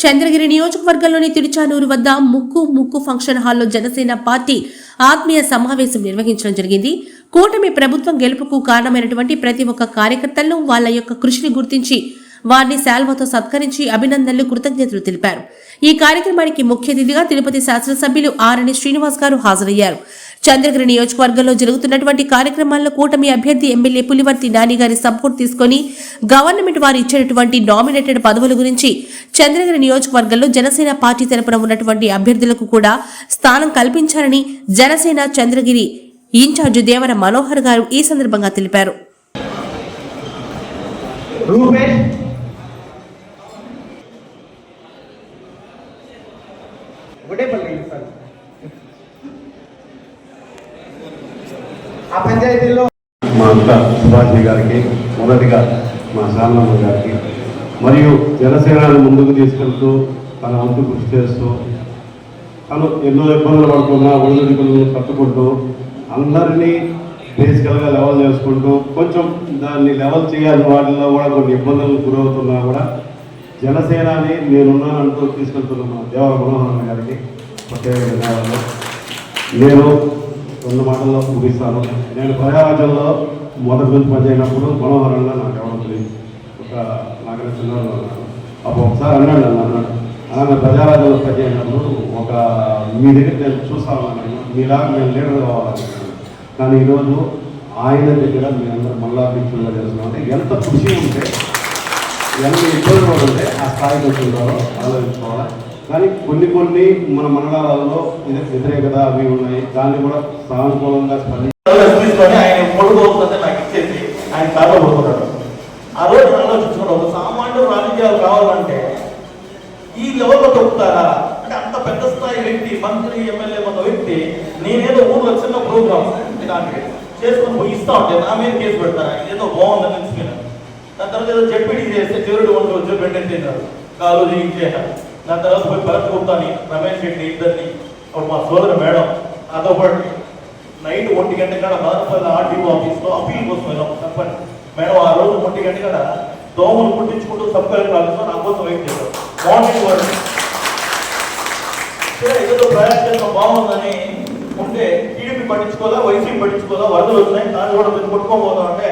చంద్రగిరి నియోజకవర్గంలోని తిరుచానూరు వద్ద ముక్కు ఫంక్షన్ హాల్లో జనసేన పార్టీ ఆత్మీయ సమావేశం నిర్వహించడం జరిగింది. కూటమి ప్రభుత్వం గెలుపుకు కారణమైనటువంటి ప్రతి ఒక్క కార్యకర్తలను వాళ్ల యొక్క కృషిని గుర్తించి వారిని శాల్వాతో సత్కరించి అభినందనలు, కృతజ్ఞతలు తెలిపారు. ఈ కార్యక్రమానికి ముఖ్య అతిథిగా తిరుపతి శాసనసభ్యులు ఆరణి శ్రీనివాస్ గారు హాజరయ్యారు. చంద్రగిరి నియోజకవర్గంలో జరుగుతున్నటువంటి కార్యక్రమాల్లో కూటమి అభ్యర్థి ఎమ్మెల్యే పులివర్తి నాని గారి సపోర్ట్ తీసుకుని గవర్నమెంట్ వారు ఇచ్చినటువంటి నామినేటెడ్ పదవుల గురించి చంద్రగిరి నియోజకవర్గంలో జనసేన పార్టీ తరపున ఉన్నటువంటి అభ్యర్థులకు కూడా స్థానం కల్పించాలని జనసేన చంద్రగిరి ఇన్ఛార్జి దేవర మనోహర్ గారు ఈ సందర్భంగా తెలిపారు. ఆ పంచాయతీలో మా అంత సుభాషి గారికి, మొదటిగా మా శాలనమ్మ గారికి, మరియు జనసేనని ముందుకు తీసుకెళ్తూ తన వంతు కృషి చేస్తూ తను ఎన్నో ఇబ్బందులు పడుతున్నా ఒడిదుడుకులను తట్టుకుంటూ అందరినీ బేసికల్గా లెవెల్ చేసుకుంటూ కొంచెం దాన్ని లెవెల్ చేయాల్సిన వాటిల్లో కూడా కొన్ని ఇబ్బందులకు గురవుతున్నా కూడా జనసేనని నేనున్నానంటూ తీసుకెళ్తున్న మా దేవర మనోహర్ గారికి ప్రత్యేకంగా నేను 2 మాటల్లో ముగిస్తాను. నేను ప్రజారాజ్యంలో మొదటి నుంచి పనిచేసినప్పుడు మనోహరంగా నాకు ఎవరు తెలియదు, నాకైనా చిన్నవాళ్ళు అన్నాడు. అప్పుడు ఒకసారి అన్నాడు అలాగే ప్రజారాజ్యంలో పనిచేసినప్పుడు మీ దగ్గర నేను చూస్తా ఉన్నాను, మీలాగా నేను లీడర్ కావాలనుకున్నాను. కానీ ఈరోజు ఆయన దగ్గర మీరందరూ మళ్ళా పిక్చర్గా చేస్తున్నాం అంటే ఎంత ఖుషి ఉంటే, ఎంత ఇబ్బందులు ఉంటే ఆ స్థాయికి వచ్చిందారో ఆలోచించుకోవాలి. కానీ కొన్ని మన మండలాలలో వ్యతిరేకత అవి ఉన్నాయి, దాన్ని కూడా సానుకూలంగా స్పందించుకొని ఆయన పొడుగుతుంటే నాకు ఇచ్చేసి ఆయన కారణం పడుతున్నాడు. ఆ రోజు ఆలోచించుకున్నాడు, ఒక సామాన్యుడు రాజకీయాలు కావాలంటే ఈ లెవెల్లో దొరుకుతారా అంటే అంత పెద్ద స్థాయి వ్యక్తి, మంత్రి, ఎమ్మెల్యే ఉన్న వ్యక్తి నేనేదో ఊళ్ళో చిన్న ప్రోగ్రామ్ ఇలాంటివి చేసుకొని ఇస్తా ఉంటే నా మీద కేసు పెడతారా, ఏదో బాగుందని తెలిసిపోయినాను. దాని తర్వాత ఏదో జడ్పీడీ చేస్తే చివరి వంటలు మెయింటైన్ చేశారు, కాలు చేయించేశారు. దాని తర్వాత పోయి భరత్ గుప్తాని, రమేష్ రెడ్డి ఇద్దరిని, అప్పుడు మా సోదరు మేడం నాతో పాటు నైట్ 1 గంట కాడ బాధపల్లి ఆర్టీఓ ఆఫీస్లో అప్పీల్ కోసం వెళ్ళాం. చెప్పండి మేడం, ఆ రోజు 1 గంట కాడ దోమలు పుట్టించుకుంటూ సబ్ కలెక్టర్ ఆఫీస్లో నా కోసం వెయిట్ చేశారు. మార్నింగ్ వరకు ఏదో ప్రయాణం చేసిన బాగుందని ఉంటే టీడీపీ పట్టించుకోవాలా, వైసీపీ పట్టించుకోవాలా, వరదలు వచ్చినాయి దాన్ని కూడా కొట్టుకోబోతాం అంటే